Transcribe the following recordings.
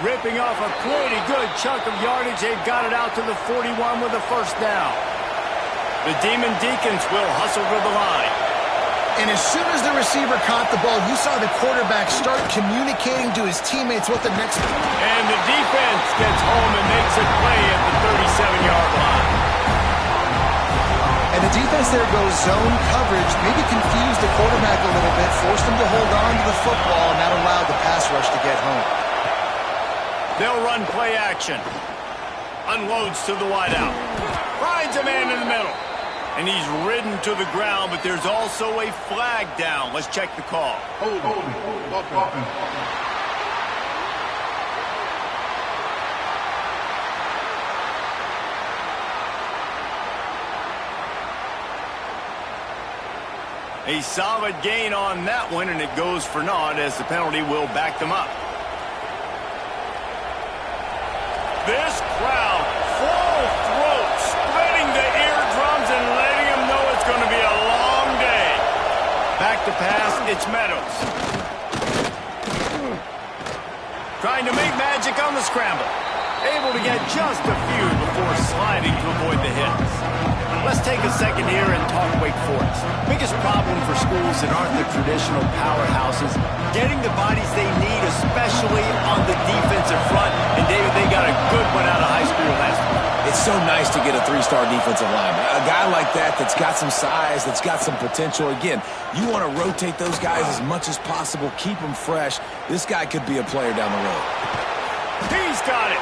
Ripping off a pretty good chunk of yardage. They've got it out to the 41 with a first down. The Demon Deacons will hustle to the line. And as soon as the receiver caught the ball, you saw the quarterback start communicating to his teammates what the next... And the defense gets home and makes a play at the 37-yard line. And the defense there goes zone coverage, maybe confused the quarterback a little bit, forced him to hold on to the football, and that allowed the pass rush to get home. They'll run play action. Unloads to the wideout. Finds a man in the middle. And he's ridden to the ground, but there's also a flag down. Let's check the call. A solid gain on that one, and it goes for naught as the penalty will back them up. This crowd, full throat, spreading the eardrums and letting them know it's going to be a long day. Back to pass, it's Meadows. Trying to make magic on the scramble. Able to get just a few before sliding to avoid the hits. Let's take a second here and talk Wake Forest. Biggest problem for schools that aren't the traditional powerhouses, getting the bodies they need, especially on the defensive front. And David, they got a good one out of high school last week. It's so nice to get a three-star defensive lineman. A guy like that's got some size, that's got some potential. Again, you want to rotate those guys as much as possible, keep them fresh. This guy could be a player down the road. He's got it.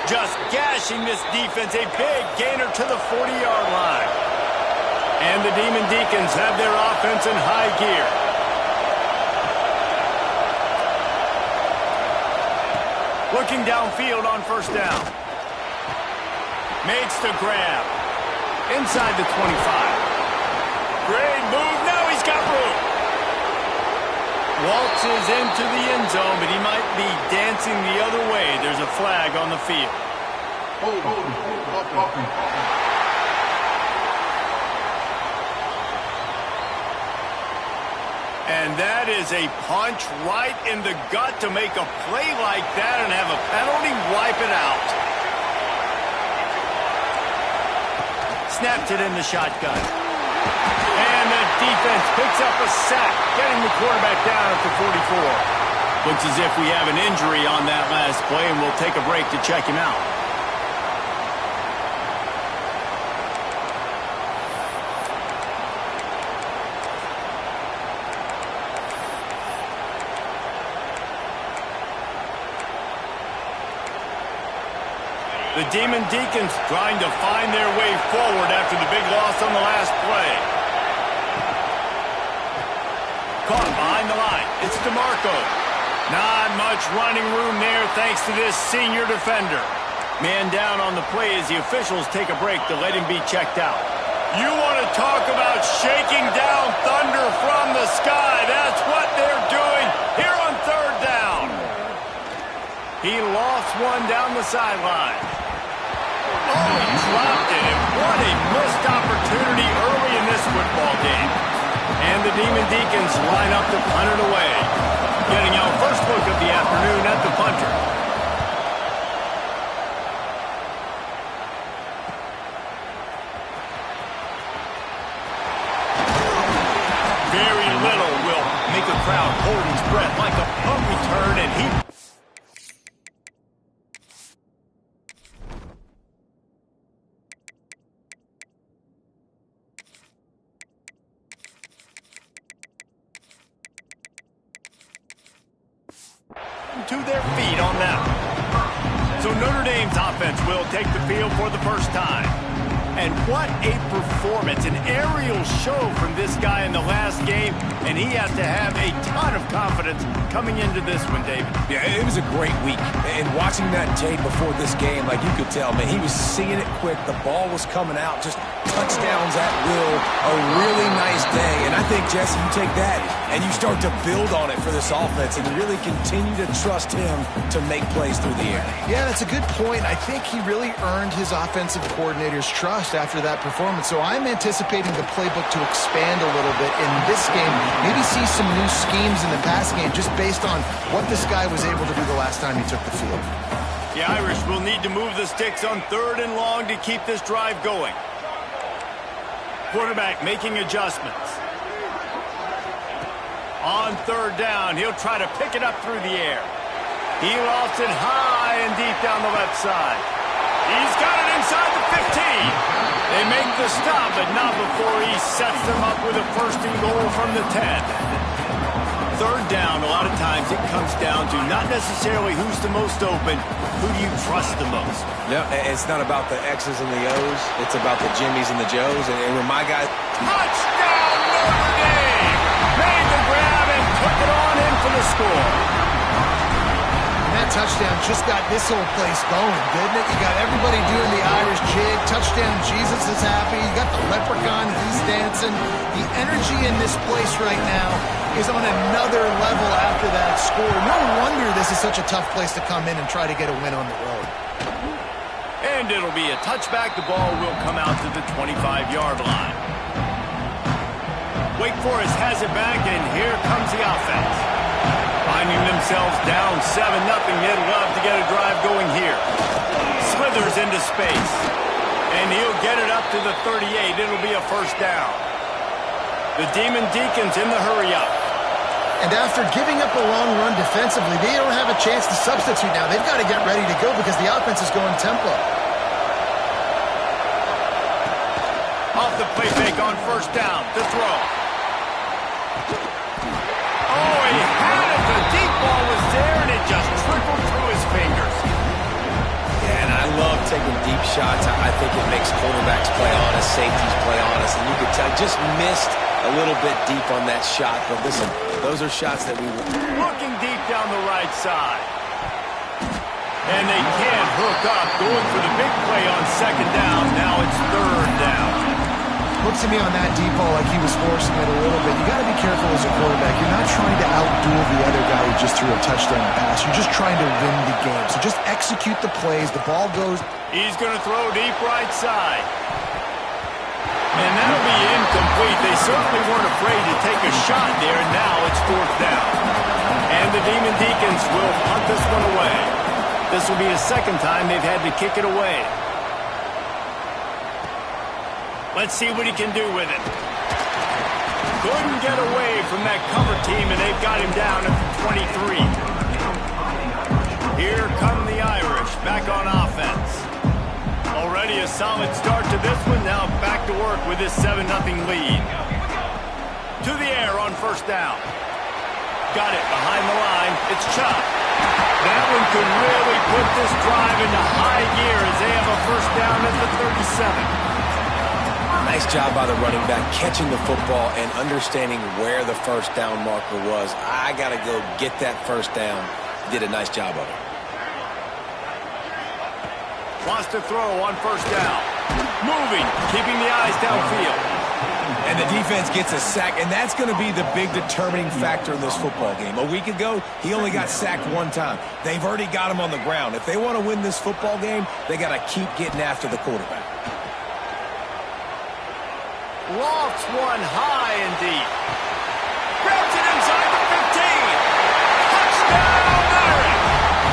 Just gashing this defense, a big gainer to the 40-yard line. And the Demon Deacons have their offense in high gear. Looking downfield on first down. Makes the grab. Inside the 25. Great move. Now he's got room. Waltzes into the end zone, but he might be dancing the other way. There's a flag on the field. And that is a punch right in the gut to make a play like that and have a penalty wipe it out. Snapped it in the shotgun. And the defense picks up a sack, getting the quarterback down at the 44. Looks as if we have an injury on that last play, and we'll take a break to check him out. The Demon Deacons trying to find their way forward after the big loss on the last play. Caught behind the line. It's DeMarco. Not much running room there thanks to this senior defender. Man down on the play as the officials take a break to let him be checked out. You want to talk about shaking down thunder from the sky. That's what they're doing here on third down. He lost one down the sideline. Oh, he dropped it. And what a missed opportunity early in this football game. And the Demon Deacons line up to punt it away. Getting our first look of the afternoon at the punter. Very little will make a crowd hold its breath like a punt return, and he... to their feet on that. So Notre Dame's offense will take the field for the first time. And what a performance, an aerial show from this guy in the last game, and he has to have a ton of confidence coming into this one, David. Yeah, it was a great week. And watching that tape before this game, like you could tell, man, he was seeing it quick. The ball was coming out, just touchdowns at will a really nice day. And I think, Jesse, you take that and you start to build on it for this offense and really continue to trust him to make plays through the air. Yeah, that's a good point. I think he really earned his offensive coordinator's trust after that performance. So I'm anticipating the playbook to expand a little bit in this game. Maybe see some new schemes in the pass game just based on what this guy was able to do the last time he took the field. The Irish will need to move the sticks on 3rd and long to keep this drive going. Quarterback making adjustments. On 3rd down, he'll try to pick it up through the air. He lofts it high and deep down the left side. He's got it inside the 15. They make the stop, but not before he sets them up with a 1st and goal from the 10. 3rd down, a lot of times it comes down to not necessarily who's the most open, who do you trust the most? Yeah, it's not about the X's and the O's. It's about the Jimmies and the Joes. And when my guys... Touchdown, Notre Dame! Made the grab and took it on in for the score. And that touchdown just got this whole place going, didn't it? You got everybody doing the Irish jig. Touchdown, Jesus is happy. You got the leprechaun, he's dancing. The energy in this place right now is on another level after that score. No wonder this is such a tough place to come in and try to get a win on the road. And it'll be a touchback. The ball will come out to the 25-yard line. Wake Forest has it back, and here comes the offense. Finding themselves down 7-0, they'd love to get a drive going here. Slithers into space. And he'll get it up to the 38. It'll be a 1st down. The Demon Deacons in the hurry-up. And after giving up a long run defensively, they don't have a chance to substitute now. They've got to get ready to go because the offense is going tempo. Off the play fake on 1st down to throw. Oh, he had it. The deep ball was there, and it just trickled through his fingers. Yeah, and I love taking deep shots. I think it makes quarterbacks play honest, safeties play honest. And you could tell, just missed a little bit deep on that shot. But listen, those are shots that we... Looking deep down the right side. And they can't hook up. Going for the big play on 2nd down. Now it's 3rd down. Looks to me on that deep ball like he was forcing it a little bit. You got to be careful as a quarterback. You're not trying to outduel the other guy who just threw a touchdown pass. You're just trying to win the game. So just execute the plays. The ball goes. He's going to throw deep right side. And that'll be incomplete. They certainly weren't afraid to take a shot there. Now it's 4th down. And the Demon Deacons will punt this one away. This will be the 2nd time they've had to kick it away. Let's see what he can do with it. Couldn't get away from that cover team, and they've got him down at the 23. Here come the Irish, back on offense. Already a solid start to this one. Now back to work with this 7-0 lead. To the air on 1st down. Got it behind the line. It's Chubb. That one could really put this drive into high gear as they have a 1st down at the 37. Nice job by the running back, catching the football and understanding where the 1st down marker was. I got to go get that 1st down. Did a nice job of it. Wants to throw on 1st down. Moving, keeping the eyes downfield. And the defense gets a sack, and that's going to be the big determining factor in this football game. A week ago, he only got sacked 1 time. They've already got him on the ground. If they want to win this football game, they got to keep getting after the quarterback. Lofts one high and deep. Grabs it inside the 15. Touchdown, Larry.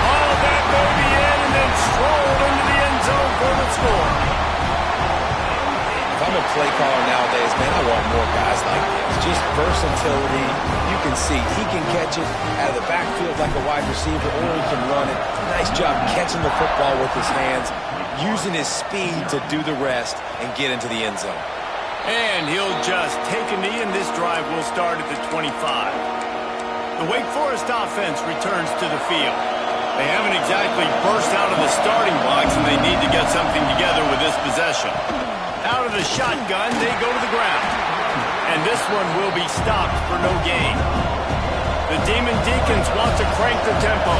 All that baby in and then strolled into the end zone for the score. If I'm a play caller nowadays, man, I want more guys like this. Just versatility. You can see he can catch it out of the backfield like a wide receiver, or he can run it. Nice job catching the football with his hands, using his speed to do the rest and get into the end zone. And he'll just take a knee, and this drive will start at the 25. The Wake Forest offense returns to the field. They haven't exactly burst out of the starting blocks, and they need to get something together with this possession. Out of the shotgun, they go to the ground. And this one will be stopped for no gain. The Demon Deacons want to crank the tempo.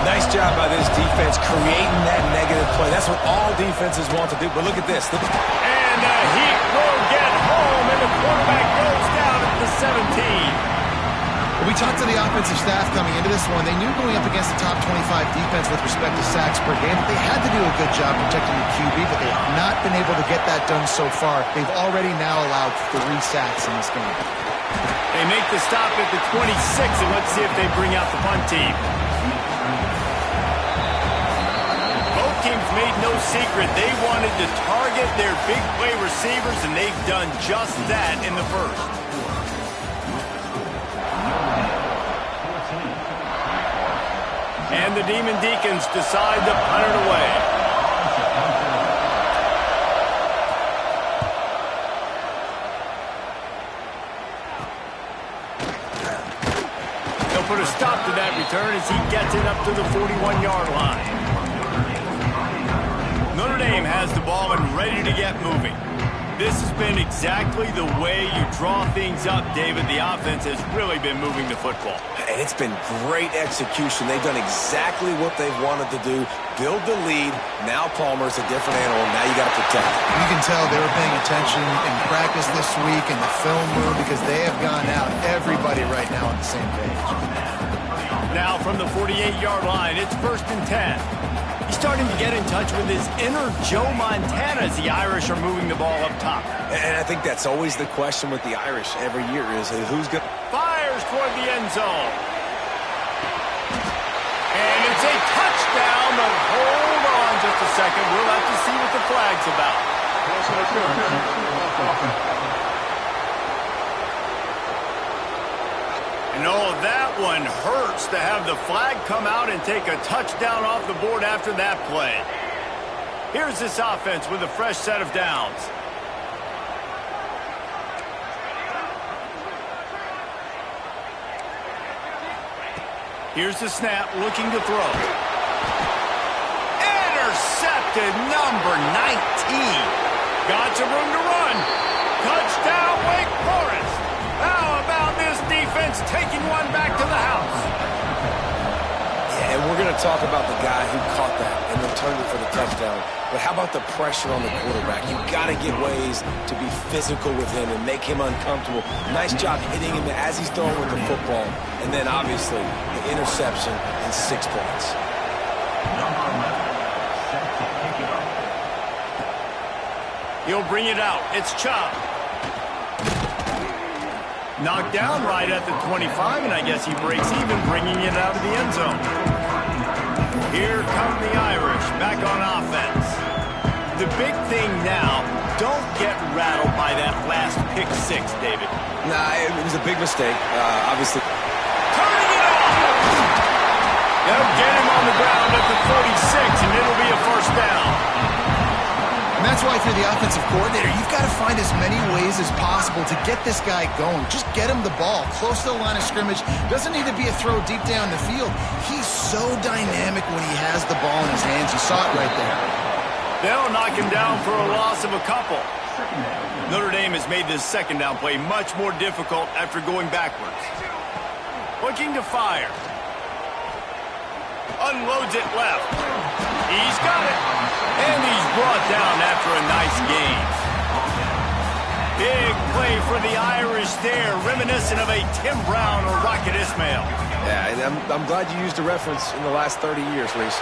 Nice job by this defense creating that negative play. That's what all defenses want to do. But look at this. And the Heat will get home, and the quarterback goes down at the 17. Well, we talked to the offensive staff coming into this one. They knew going up against the top 25 defense with respect to sacks per game that they had to do a good job protecting the QB, but they have not been able to get that done so far. They've already now allowed 3 sacks in this game. They make the stop at the 26, and let's see if they bring out the punt team. Both teams made no secret. They wanted to target their big play receivers, and they've done just that in the first. And the Demon Deacons decide to punt it away. They'll put a stop to that return as he gets it up to the 41-yard line. Notre Dame has the ball and ready to get moving. This has been exactly the way you draw things up, David. The offense has really been moving the football. And it's been great execution. They've done exactly what they've wanted to do. Build the lead. Now Palmer's a different animal. Now you got to protect it. You can tell they were paying attention in practice this week in the film room because they have gone out, everybody right now on the same page. Now from the 48-yard line, it's 1st and 10. He's starting to get in touch with his inner Joe Montana as the Irish are moving the ball up top. And I think that's always the question with the Irish every year is who's going to... Fires toward the end zone. And it's a touchdown, but hold on just a second. We'll have to see what the flag's about. And oh, that one hurts to have the flag come out and take a touchdown off the board after that play. Here's this offense with a fresh set of downs. Here's the snap, looking to throw. Intercepted, number 19. Got some room to run. Touchdown, Wake Forest. How about this defense taking one back to the house? Yeah, and we're going to talk about the guy who caught that and returned it for the touchdown. But how about the pressure on the quarterback? You've got to get ways to be physical with him and make him uncomfortable. Nice job hitting him as he's throwing with the football. And then, obviously, the interception and 6 points. He'll bring it out. It's Chop. Knocked down right at the 25, and I guess he breaks even, bringing it out of the end zone. Here come the Irish, back on offense. The big thing now, don't get rattled by that last pick 6, David. Nah, it was a big mistake, obviously. Turning it off! They'll get him on the ground at the 46, and it'll be a first down. And that's why if you're the offensive coordinator, you've got to find as many ways as possible to get this guy going. Just get him the ball close to the line of scrimmage. Doesn't need to be a throw deep down the field. He's so dynamic when he has the ball in his hands. You saw it right there. They'll knock him down for a loss of a couple. Notre Dame has made this second down play much more difficult after going backwards. Looking to fire. Unloads it left. He's got it. And he's brought down after a nice gain. Big play for the Irish there, reminiscent of a Tim Brown or Rocket Ismail. Yeah, and I'm glad you used a reference in the last 30 years, Reese.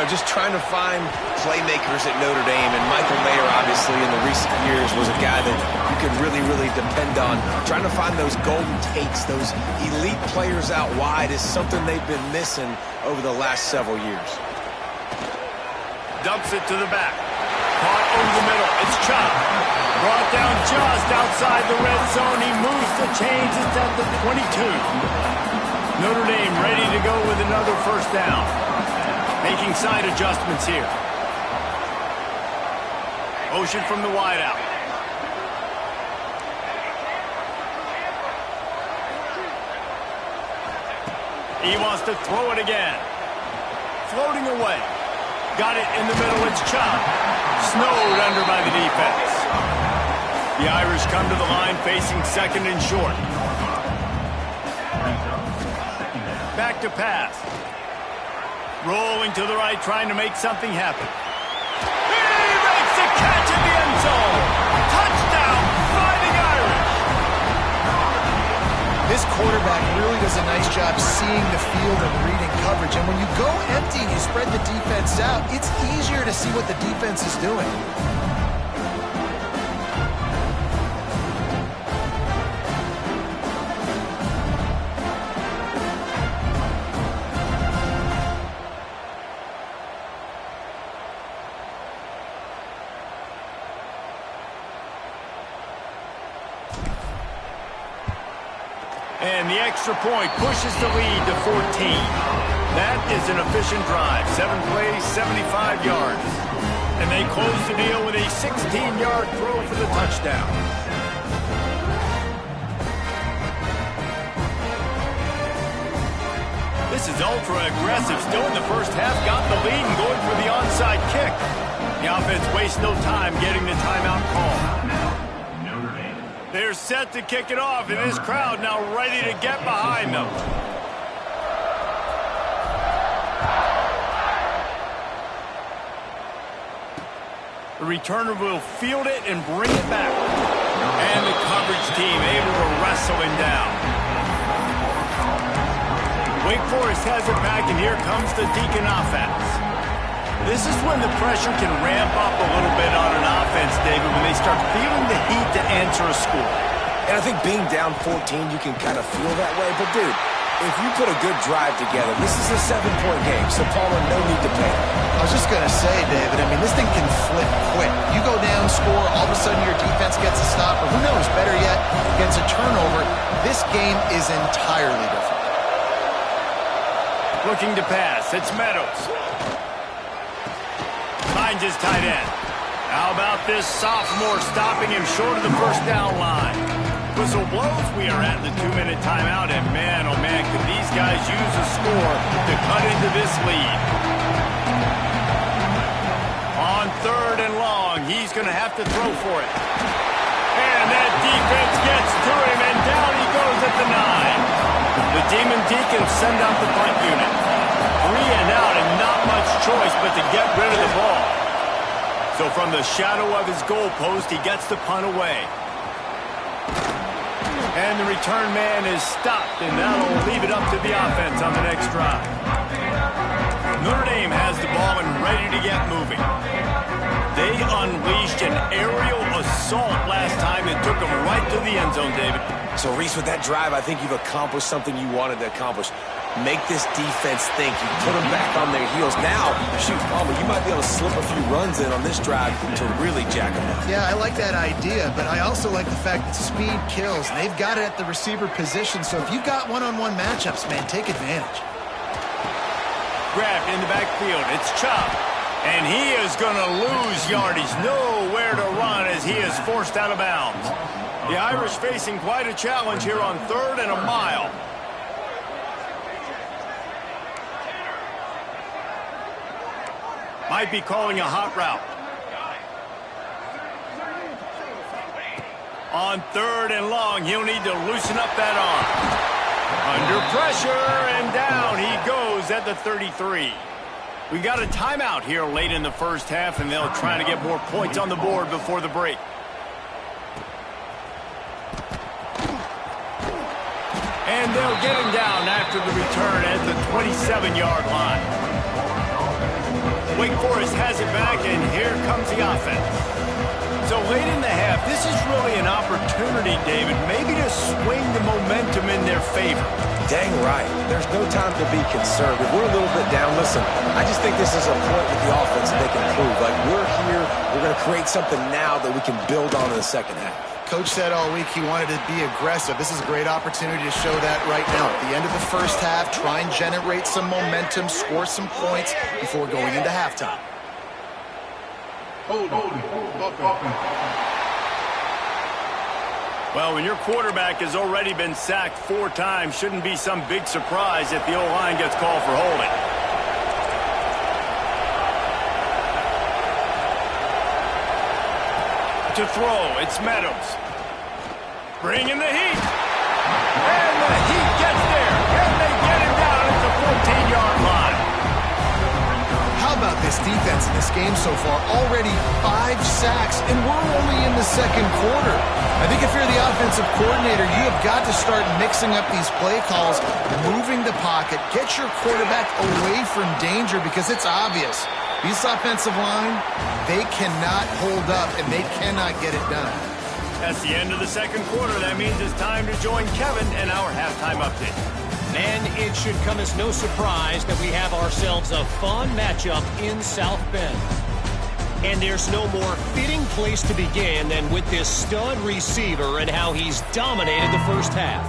Just trying to find playmakers at Notre Dame, and Michael Mayer, obviously, in the recent years, was a guy that you could really, really depend on. Trying to find those golden takes, those elite players out wide is something they've been missing over the last several years. Dumps it to the back. Caught over the middle. It's Chop. Brought down just outside the red zone. He moves the chains. It's at the 22. Notre Dame ready to go with another first down. Making side adjustments here. Motion from the wideout. He wants to throw it again. Floating away. Got it in the middle. It's Chop. Snowed under by the defense. The Irish come to the line facing second and short. Back to pass. Rolling to the right, trying to make something happen. He makes the catch in the end zone. Touchdown, Fighting Irish. This quarterback really does a nice job seeing the field and reading coverage. And when you go empty and you spread the defense out, it's easier to see what the defense is doing. And the extra point pushes the lead to 14. That is an efficient drive. 7 plays, 75 yards. And they close the deal with a 16-yard throw for the touchdown. This is ultra aggressive. Still in the first half, got the lead and going for the onside kick. The offense wastes no time getting the timeout call. They're set to kick it off, and this crowd now ready to get behind them. The returner will field it and bring it back. And the coverage team able to wrestle him down. Wake Forest has it back, and here comes the Deacon offense. This is when the pressure can ramp up a little bit on an offense, David, when they start feeling the heat to answer a score. And I think being down 14, you can kind of feel that way. But, dude, if you put a good drive together, this is a 7-point game, so Palmer, no need to panic. I was just going to say, David, I mean, this thing can flip quick. You go down, score, all of a sudden your defense gets a stop, or who knows, better yet, gets a turnover. This game is entirely different. Looking to pass, it's Meadows. Finds his tight end. How about this sophomore stopping him short of the first down line? Whistle blows, we are at the 2-minute timeout, and man, oh man, could these guys use a score to cut into this lead. On 3rd and long, he's going to have to throw for it. And that defense gets to him, and down he goes at the 9. The Demon Deacons send out the punt unit. 3 and out, and not much choice but to get rid of the ball. So from the shadow of his goalpost, he gets the punt away. And the return man is stopped, and that'll leave it up to the offense on the next drive. Notre Dame has the ball and ready to get moving. They unleashed an aerial assault last time that took them right to the end zone, David. So, Reese, with that drive, I think you've accomplished something you wanted to accomplish. Make this defense think. You put them back on their heels. Now, shoot, Palmer, you might be able to slip a few runs in on this drive to really jack them up. Yeah, I like that idea, but I also like the fact that speed kills. They've got it at the receiver position, so if you've got one-on-one matchups, man, take advantage. Grabbed in the backfield. It's Chubb. And he is going to lose yardage. Nowhere to run as he is forced out of bounds. The Irish facing quite a challenge here on 3rd and a mile. Might be calling a hot route. On 3rd and long, he'll need to loosen up that arm. Under pressure, and down he goes at the 33. We got a timeout here late in the first half, and they'll try to get more points on the board before the break. And they'll get him down after the return at the 27-yard line. Wake Forest has it back, and here comes the offense. So late in the half, this is really an opportunity, David, maybe to swing the momentum in their favor. Dang right. There's no time to be concerned. If we're a little bit down, listen, I just think this is a point with the offense that they can prove. Like, we're here, we're going to create something now that we can build on in the second half. Coach said all week he wanted to be aggressive. This is a great opportunity to show that right now. At the end of the first half, try and generate some momentum, score some points before going into halftime. Well, when your quarterback has already been sacked 4 times, shouldn't be some big surprise if the O-line gets called for holding. To throw, it's Meadows. Bringing the heat. And the heat gets there. And they get him down at the 14-yard line. game so far. Already 5 sacks, and we're only in the second quarter. I think if you're the offensive coordinator, you have got to start mixing up these play calls, moving the pocket, get your quarterback away from danger, because it's obvious. This offensive line, they cannot hold up, and they cannot get it done. That's the end of the second quarter. That means it's time to join Kevin and our halftime update. And it should come as no surprise that we have ourselves a fun matchup in South Bend. And there's no more fitting place to begin than with this stud receiver and how he's dominated the first half.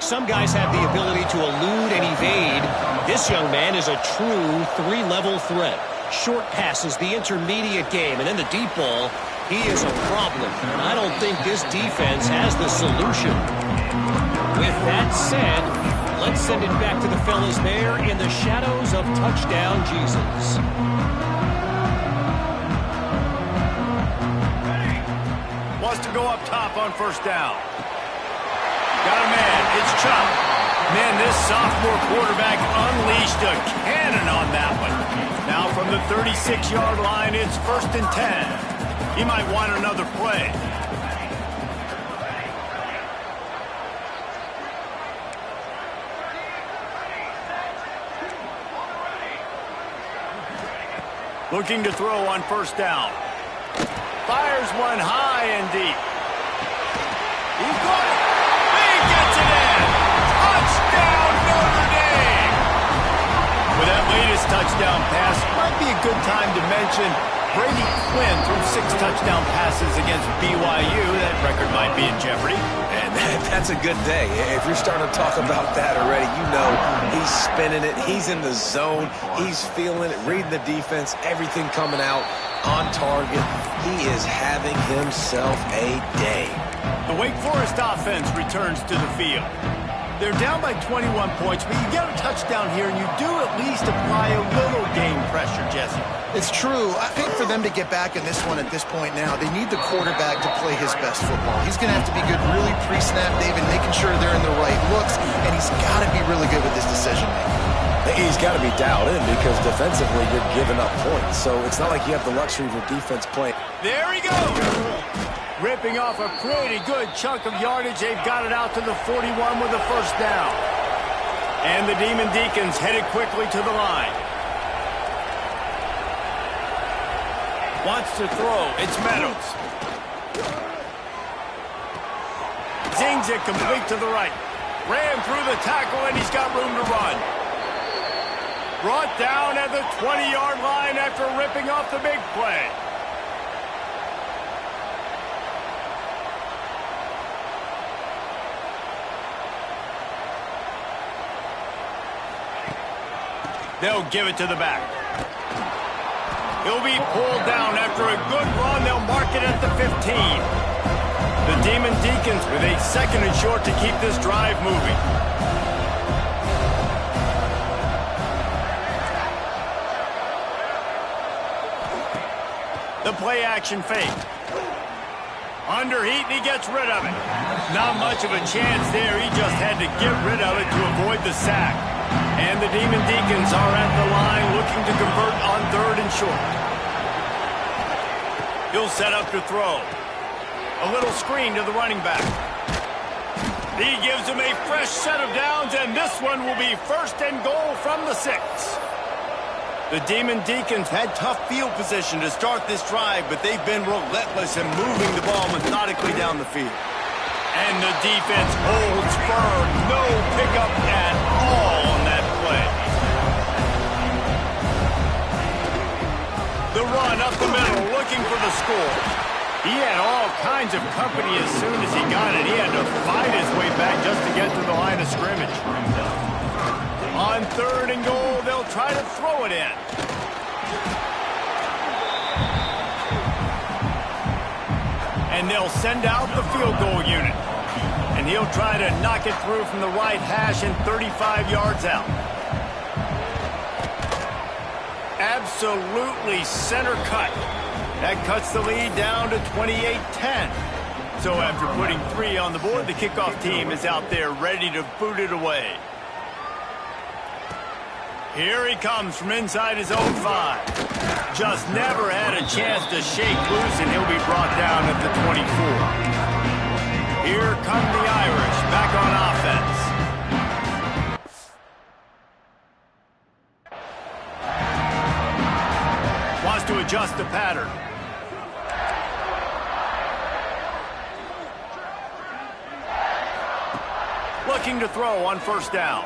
Some guys have the ability to elude and evade. This young man is a true 3-level threat. Short passes, the intermediate game, and then the deep ball. He is a problem, and I don't think this defense has the solution. With that said, let's send it back to the fellas there in the shadows of touchdown Jesus. Wants to go up top on first down. Got a man. It's Chop. Man, this sophomore quarterback unleashed a cannon on that one. Now from the 36-yard line, it's 1st and 10. He might want another play. Looking to throw on first down. Fires one high and deep. He's got it. He gets it in. Touchdown, Notre Dame. With that latest touchdown pass, might be a good time to mention Brady Quinn threw 6 touchdown passes against BYU. That record might be in jeopardy. And that's a good day. If you're starting to talk about that already, you know he's spinning it. He's in the zone. He's feeling it, reading the defense, everything coming out on target. He is having himself a day. The Wake Forest offense returns to the field. They're down by 21 points, but you get a touchdown here, and you do at least apply a little game pressure, Jesse. It's true. I think for them to get back in this one at this point now, they need the quarterback to play his best football. He's going to have to be good really pre-snap, David, making sure they're in the right looks, and he's got to be really good with his decision-making. He's got to be dialed in because defensively you're giving up points. So it's not like you have the luxury of your defense playing. There he goes. Ripping off a pretty good chunk of yardage. They've got it out to the 41 with a first down. And the Demon Deacons headed quickly to the line. Wants to throw. It's Meadows. Zings it complete to the right. Ran through the tackle, and he's got room to run. Brought down at the 20-yard line after ripping off the big play. They'll give it to the back. He'll be pulled down after a good run. They'll mark it at the 15. The Demon Deacons with a 2nd and short to keep this drive moving. The play action fake. Under heat, and he gets rid of it. Not much of a chance there. He just had to get rid of it to avoid the sack. And the Demon Deacons are at the line looking to convert on 3rd and short. He'll set up to throw. A little screen to the running back. He gives him a fresh set of downs, and this one will be 1st and goal from the 6. The Demon Deacons had tough field position to start this drive, but they've been relentless in moving the ball methodically down the field. And the defense holds firm. No pickup at all on that play. The run up the middle, looking for the score. He had all kinds of company as soon as he got it. He had to fight his way back just to get to the line of scrimmage. On 3rd and goal, they'll try to throw it in. And they'll send out the field goal unit. And he'll try to knock it through from the right hash and 35 yards out. Absolutely center cut. That cuts the lead down to 28-10. So after putting 3 on the board, the kickoff team is out there ready to boot it away. Here he comes from inside his own 5. Just never had a chance to shake loose, and he'll be brought down at the 24. Here come the Irish back on offense. Wants to adjust the pattern. Looking to throw on first down.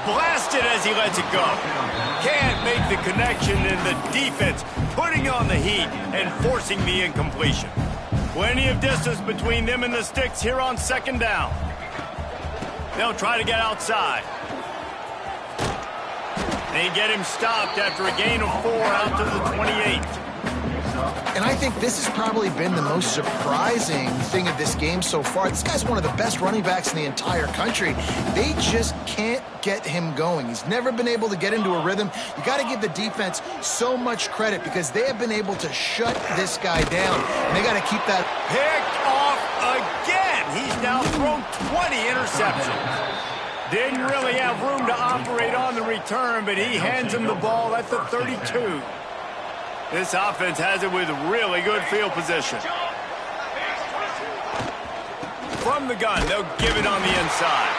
Blasted as he lets it go. Can't make the connection, and the defense putting on the heat and forcing the incompletion. Plenty of distance between them and the sticks here on second down. They'll try to get outside. They get him stopped after a gain of 4 out to the 28. And I think this has probably been the most surprising thing of this game so far. This guy's one of the best running backs in the entire country. They just can't get him going. He's never been able to get into a rhythm. You got to give the defense so much credit because they have been able to shut this guy down. And they got to keep that. Picked off again. He's now thrown 20 interceptions. Didn't really have room to operate on the return, but he hands him the ball at the 32. This offense has it with really good field position. From the gun, they'll give it on the inside.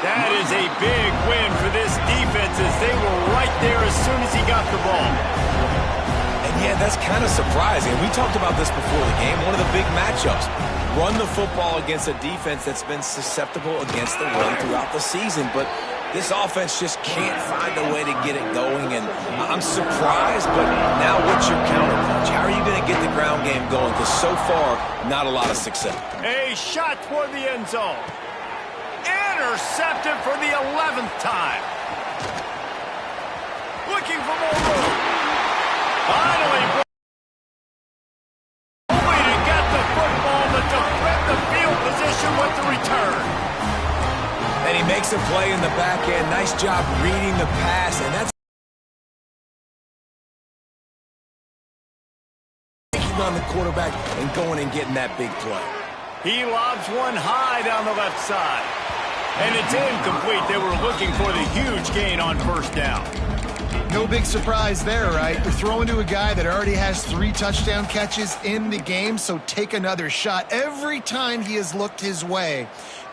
That is a big win for this defense as they were right there as soon as he got the ball. And yeah, that's kind of surprising. We talked about this before the game. One of the big matchups. Run the football against a defense that's been susceptible against the run throughout the season. But this offense just can't find a way to get it going. And I'm surprised, but now what's your counterpunch? How are you going to get the ground game going? Because so far, not a lot of success. A shot toward the end zone. Intercepted for the 11th time. Looking for more room. Finally, only to get the football, but to flip the field position with the return. And he makes a play in the back end. Nice job reading the pass, and that's taking on the quarterback and going and getting that big play. He lobs one high down the left side. And it's incomplete. They were looking for the huge gain on first down. No big surprise there, right? You're throwing to a guy that already has 3 touchdown catches in the game, so take another shot. Every time he has looked his way,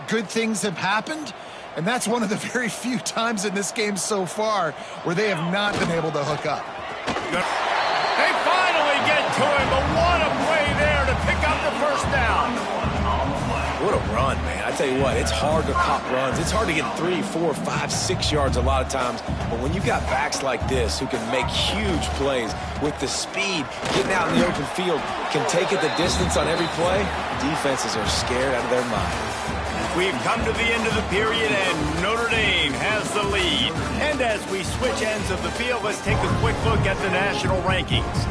good things have happened, and that's one of the very few times in this game so far where they have not been able to hook up. They finally get to him, but what a play there to pick up the first down. What a run, man. I tell you what, it's hard to pop runs. It's hard to get 3, 4, 5, 6 yards a lot of times. But when you've got backs like this who can make huge plays with the speed, getting out in the open field, can take it the distance on every play, defenses are scared out of their mind. We've come to the end of the period, and Notre Dame has the lead. And as we switch ends of the field, let's take a quick look at the national rankings.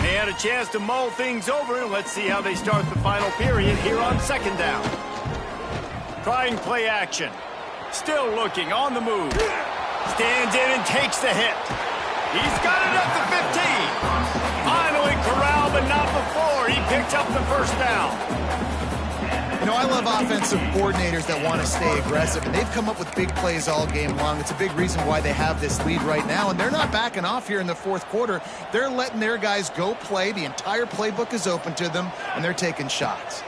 They had a chance to mull things over, and let's see how they start the final period here on second down. Trying play action. Still looking on the move. Stands in and takes the hit. He's got it up to 15. Finally corralled, but not before. He picked up the first down. You know, I love offensive coordinators that want to stay aggressive, and they've come up with big plays all game long. It's a big reason why they have this lead right now, and they're not backing off here in the fourth quarter. They're letting their guys go play. The entire playbook is open to them, and they're taking shots.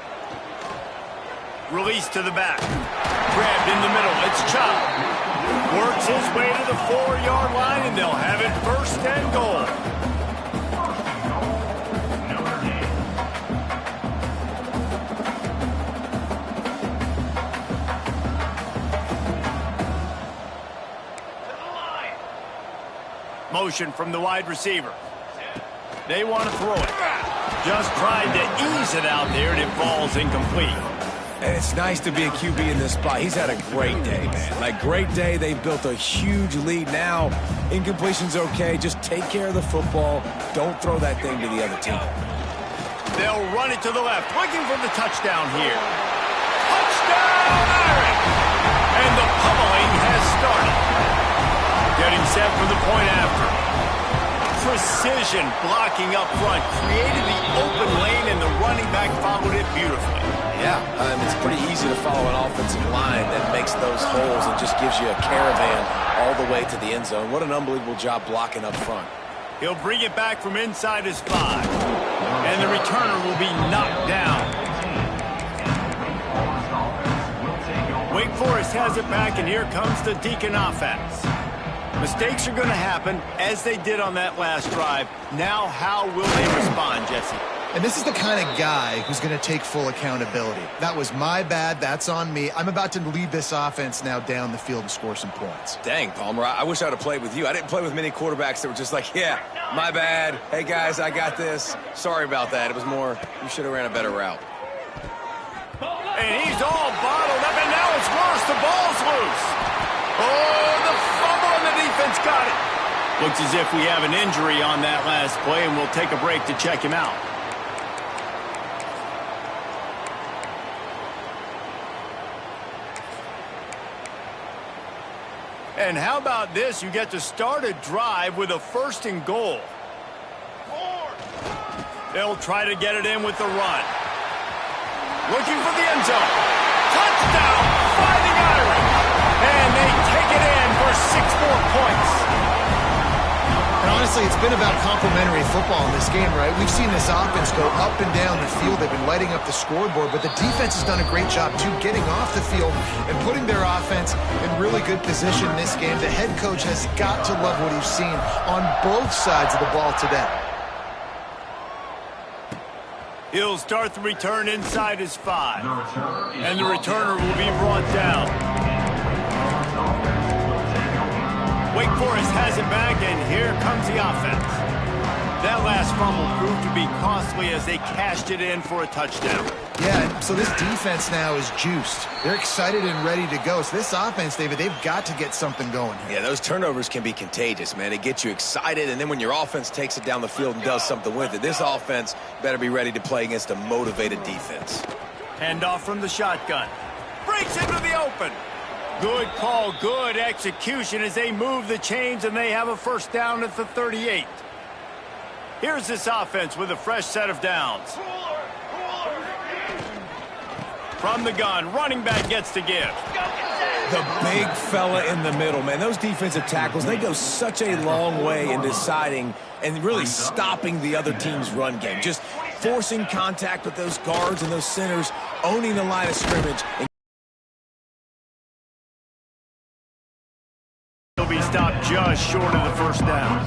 Release to the back. Grabbed in the middle. It's Chop. Works his way to the 4-yard line, and they'll have it first and goal. Motion from the wide receiver. They want to throw it. Just tried to ease it out there, and it falls incomplete. And it's nice to be a QB in this spot. He's had a great day, man. Like, great day. They've built a huge lead now. Incompletion's okay. Just take care of the football. Don't throw that thing to the other team. They'll run it to the left, looking for the touchdown here. Touchdown, Irish! And the pummeling has started. Getting set for the point after. Precision blocking up front created the open lane, and the running back followed it beautifully. Yeah, it's pretty easy to follow an offensive line that makes those holes and just gives you a caravan all the way to the end zone. What an unbelievable job blocking up front. He'll bring it back from inside his 5. And the returner will be knocked down. Wake Forest has it back, and here comes the Deacon offense. Mistakes are going to happen, as they did on that last drive. Now, how will they respond, Jesse? And this is the kind of guy who's going to take full accountability. That was my bad. That's on me. I'm about to lead this offense now down the field and score some points. Dang, Palmer, I wish I would have played with you. I didn't play with many quarterbacks that were just like, yeah, my bad. Hey, guys, I got this. Sorry about that. It was more, you should have ran a better route. And he's all bottled up, and now it's worse. The ball's loose. Oh, the fumble, and the defense got it. Looks as if we have an injury on that last play, and we'll take a break to check him out. And how about this? You get to start a drive with a 1st and goal. They'll try to get it in with the run. Looking for the end zone. Touchdown, Fighting Irish. And they take it in for 6 more points. And honestly, it's been about complementary football in this game, right? We've seen this offense go up and down the field. They've been lighting up the scoreboard, but the defense has done a great job, too, getting off the field and putting their offense in really good position in this game. The head coach has got to love what he's seen on both sides of the ball today. He'll start the return inside his 5. And the returner will be brought down. Wake Forest has it back, and here comes the offense. That last fumble proved to be costly as they cashed it in for a touchdown. Yeah, and so this defense now is juiced. They're excited and ready to go. So this offense, David, they've got to get something going here. Yeah, those turnovers can be contagious, man. They get you excited, and then when your offense takes it down the field and does something with it, this offense better be ready to play against a motivated defense. Hand off from the shotgun. Breaks into the open. Good call, good execution as they move the chains, and they have a 1st down at the 38. Here's this offense with a fresh set of downs. From the gun, running back gets to give. The big fella in the middle, man. Those defensive tackles, they go such a long way in deciding and really stopping the other team's run game. Just forcing contact with those guards and those centers, owning the line of scrimmage. He'll be stopped just short of the 1st down.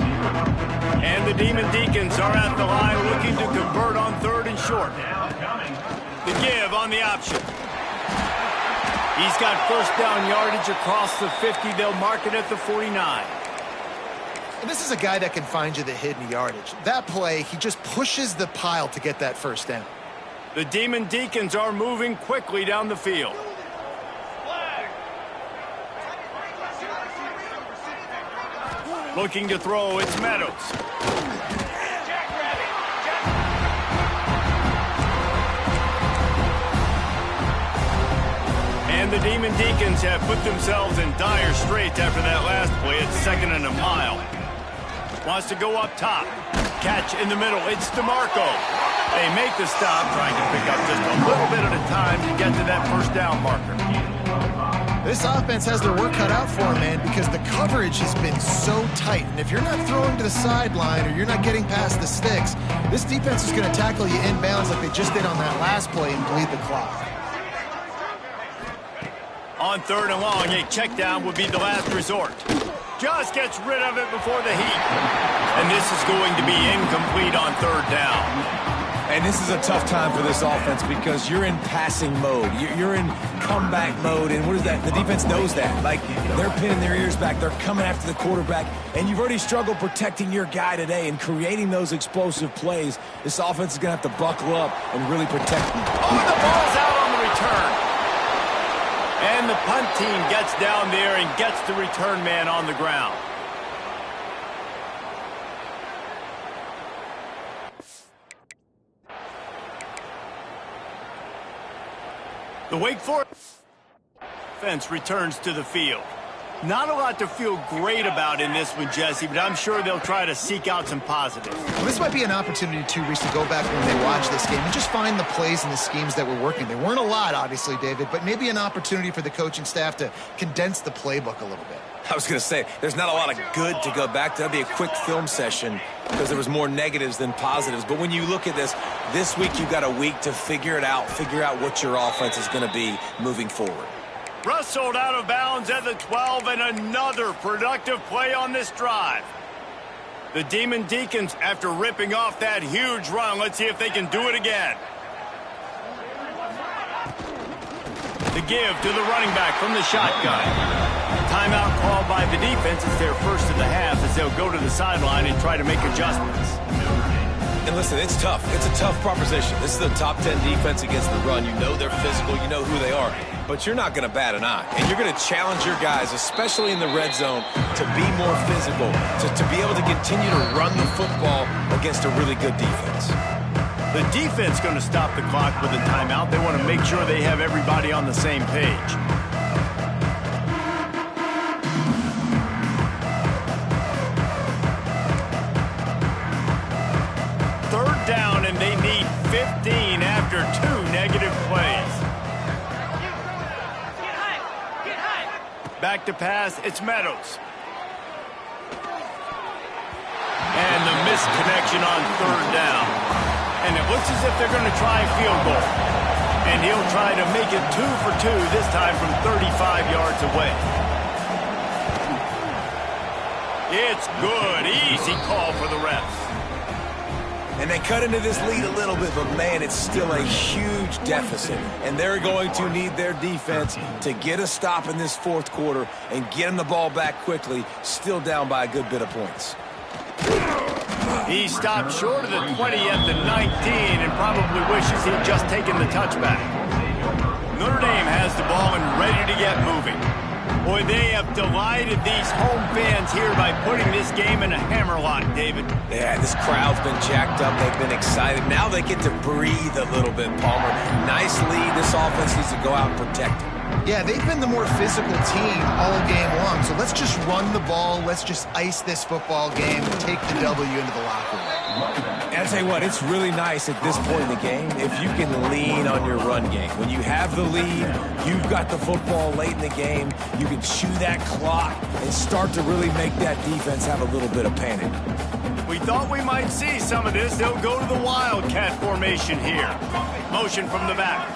And the Demon Deacons are at the line looking to convert on 3rd and short. The give on the option. He's got 1st down yardage across the 50. They'll mark it at the 49. And this is a guy that can find you the hidden yardage. That play, he just pushes the pile to get that 1st down. The Demon Deacons are moving quickly down the field. Looking to throw, it's Meadows. And the Demon Deacons have put themselves in dire straits after that last play. It's 2nd and a mile. Wants to go up top. Catch in the middle. It's DeMarco. They make the stop, trying to pick up just a little bit at a time to get to that 1st down marker. This offense has their work cut out for them, man, because the coverage has been so tight. And if you're not throwing to the sideline or you're not getting past the sticks, this defense is going to tackle you inbounds like they just did on that last play and bleed the clock. On 3rd and long, a check down would be the last resort. Just gets rid of it before the heat. And this is going to be incomplete on 3rd down. And this is a tough time for this offense because you're in passing mode. You're in comeback mode, and what is that? The defense knows that. Like, they're pinning their ears back. They're coming after the quarterback, and you've already struggled protecting your guy today and creating those explosive plays. This offense is going to have to buckle up and really protect them. Oh, the ball's out on the return. And the punt team gets down there and gets the return man on the ground. The Wake Forest offense returns to the field. Not a lot to feel great about in this one, Jesse, but I'm sure they'll try to seek out some positives. Well, this might be an opportunity, too, Reese, to go back when they watch this game and just find the plays and the schemes that were working. There weren't a lot, obviously, David, but maybe an opportunity for the coaching staff to condense the playbook a little bit. I was going to say, there's not a lot of good to go back to. That'd be a quick film session because there was more negatives than positives. But when you look at this week you've got a week to figure out what your offense is going to be moving forward. Wrestled out of bounds at the 12, and another productive play on this drive. The Demon Deacons, after ripping off that huge run, let's see if they can do it again. The give to the running back from the shotgun. Timeout called by the defense. It's their first of the half as they'll go to the sideline and try to make adjustments. And listen, it's tough. It's a tough proposition. This is the top 10 defense against the run. You know they're physical. You know who they are. But you're not going to bat an eye. And you're going to challenge your guys, especially in the red zone, to be more physical, to be able to continue to run the football against a really good defense. The defense going to stop the clock with a timeout. They want to make sure they have everybody on the same page. Third down, and they need 15 after 2 negative plays. Back to pass, it's Meadows. And the missed connection on third down. And it looks as if they're going to try a field goal. And he'll try to make it 2 for 2, this time from 35 yards away. It's good. Easy call for the refs. And they cut into this lead a little bit, but, man, it's still a huge deficit. And they're going to need their defense to get a stop in this fourth quarter and get them the ball back quickly, still down by a good bit of points. He stopped short of the 20 at the 19 and probably wishes he'd just taken the touchback. Notre Dame has the ball and ready to get moving. Boy, they have delighted these home fans here by putting this game in a hammerlock, David. Yeah, this crowd's been jacked up. They've been excited. Now they get to breathe a little bit, Palmer. Nice lead. This offense needs to go out and protect it. Yeah, they've been the more physical team all game long. So let's just run the ball. Let's just ice this football game and take the W into the locker room. And I tell you what, it's really nice at this point in the game if you can lean on your run game. When you have the lead, you've got the football late in the game, you can chew that clock and start to really make that defense have a little bit of panic. We thought we might see some of this. They'll go to the Wildcat formation here. Motion from the back.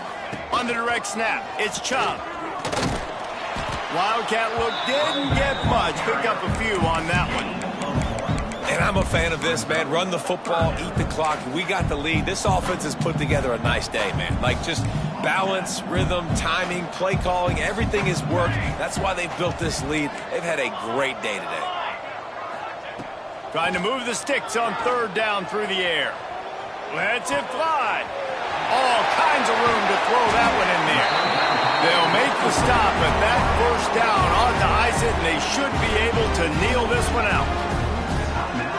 On the direct snap, it's Chubb. Wildcat look didn't get much. Pick up a few on that one. And I'm a fan of this, man. Run the football, eat the clock. We got the lead. This offense has put together a nice day, man. Like just balance, rhythm, timing, play calling, everything has worked. That's why they've built this lead. They've had a great day today. Trying to move the sticks on third down through the air. Lets it fly. All kinds of room to throw that one in there. They'll make the stop, but that first down ought to ice it, and they should be able to kneel this one out.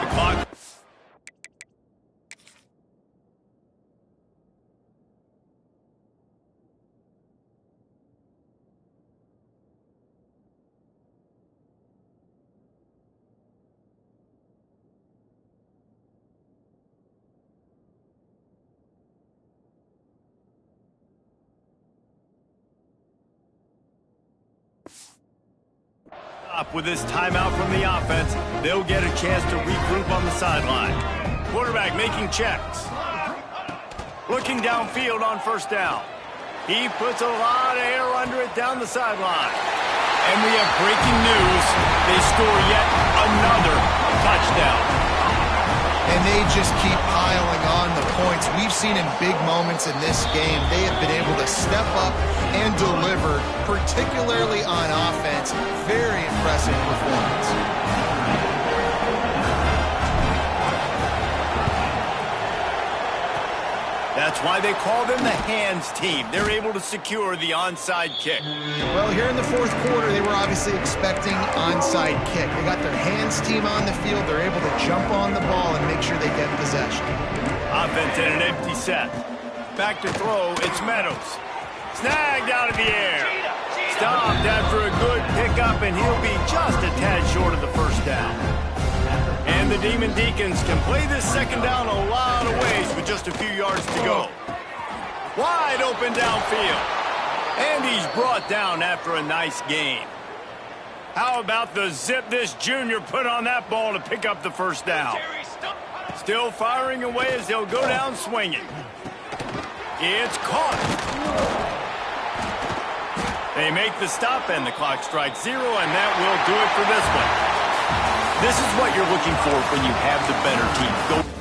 The clock. With this timeout from the offense, they'll get a chance to regroup on the sideline. Quarterback making checks. Looking downfield on first down. He puts a lot of air under it down the sideline. And we have breaking news. They score yet another touchdown. And they just keep piling on the points. We've seen in big moments in this game, they have been able to step up and deliver, particularly on offense. Very impressive performance. That's why they call them the hands team. They're able to secure the onside kick. Well, here in the fourth quarter, they were obviously expecting onside kick. They got their hands team on the field. They're able to jump on the ball and make sure they get possession. Offense in an empty set. Back to throw, it's Meadows. Snagged out of the air. stopped after a good pickup, and he'll be just a tad short of the first down. And the Demon Deacons can play this second down a lot of ways with just a few yards to go. Wide open downfield. And he's brought down after a nice gain. How about the zip this junior put on that ball to pick up the first down? Still firing away as they'll go down swinging. It's caught. They make the stop and the clock strikes 0, and that will do it for this one. This is what you're looking for when you have the better team. Go